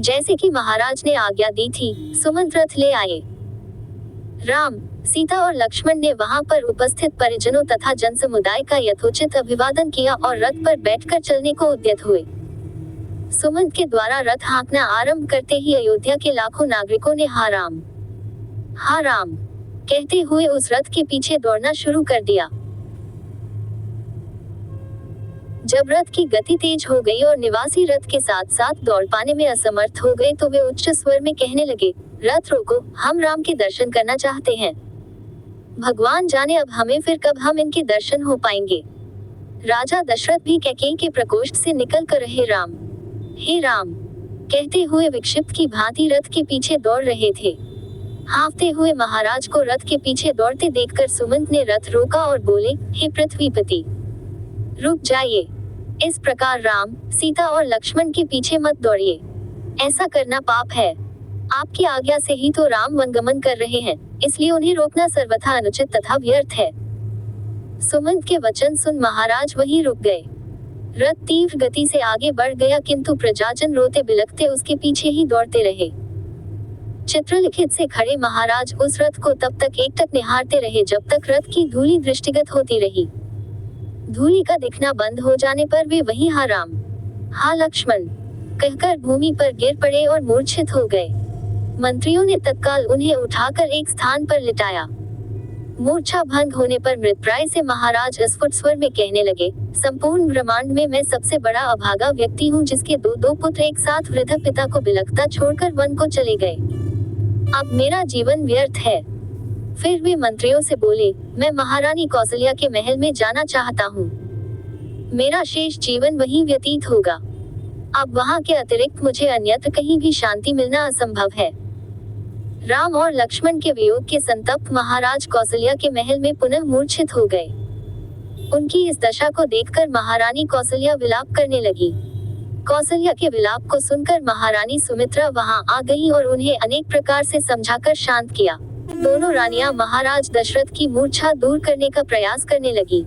जैसे कि महाराज ने आज्ञा दी थी, सुमंत रथ ले आए। राम, सीता और लक्ष्मण ने वहां पर उपस्थित परिजनों तथा जनसमुदाय का यथोचित अभिवादन किया और रथ पर बैठकर चलने को उद्यत हुए। सुमंत के द्वारा रथ हाँकना आरंभ करते ही अयोध्या के लाखों नागरिकों ने हा राम कहते हुए उस रथ के पीछे दौड़ना शुरू कर दिया। जब रथ की गति तेज हो गई और निवासी रथ के साथ साथ दौड़ पाने में असमर्थ हो गए तो वे उच्च स्वर में कहने लगे, रथ रोको, हम राम के दर्शन करना चाहते हैं। भगवान जाने अब हमें फिर कब हम इनके दर्शन हो पाएंगे। राजा दशरथ भी कैकेयी के प्रकोष्ठ से निकल कर हे राम कहते हुए विक्षिप्त की भांति रथ के पीछे दौड़ रहे थे। हाँफते हुए महाराज को रथ के पीछे दौड़ते देखकर सुमंत ने रथ रोका और बोले, हे पृथ्वीपति, रुक जाइए। इस प्रकार राम, सीता और लक्ष्मण के पीछे मत दौड़िए, ऐसा करना पाप है। आपकी आज्ञा से ही तो राम वनगमन कर रहे हैं, इसलिए उन्हें रोकना सर्वथा अनुचित तथा व्यर्थ है। सुमंत के वचन सुन महाराज वहीं रुक गए। रथ तीव्र गति से आगे बढ़ गया किंतु प्रजाजन रोते बिलखते उसके पीछे ही दौड़ते रहे। चित्रलिखित से खड़े महाराज उस रथ को तब तक एकटक निहारते रहे जब तक रथ की धूली दृष्टिगत होती रही। धूली का दिखना बंद हो जाने पर वे वहीं हा राम, हा लक्ष्मण कहकर भूमि पर गिर पड़े और मूर्छित हो गए। मंत्रियों ने तत्काल उन्हें उठाकर एक स्थान पर लिटाया। मूर्छा भंग होने पर मृतप्राय से महाराज अस्फुट स्वर में कहने लगे, संपूर्ण ब्रह्मांड में मैं सबसे बड़ा अभागा व्यक्ति हूँ जिसके दो पुत्र एक साथ वृद्ध पिता को बिलखता छोड़कर वन को चले गए। अब मेरा जीवन व्यर्थ है। फिर वे मंत्रियों से बोले, मैं महारानी कौसल्या के महल में जाना चाहता हूँ। मेरा शेष जीवन वहीं व्यतीत होगा। अब वहाँ के अतिरिक्त मुझे अन्यत्र कहीं भी शांति मिलना असंभव है। राम और लक्ष्मण के वियोग के संतप्त महाराज कौसल्या के महल में पुनः मूर्छित हो गए। उनकी इस दशा को देखकर महारानी कौसल्या विलाप करने लगी। कौसल्या के विलाप को सुनकर महारानी सुमित्रा वहां आ गई और उन्हें अनेक प्रकार से समझाकर शांत किया। दोनों रानियां महाराज दशरथ की मूर्छा दूर करने का प्रयास करने लगी।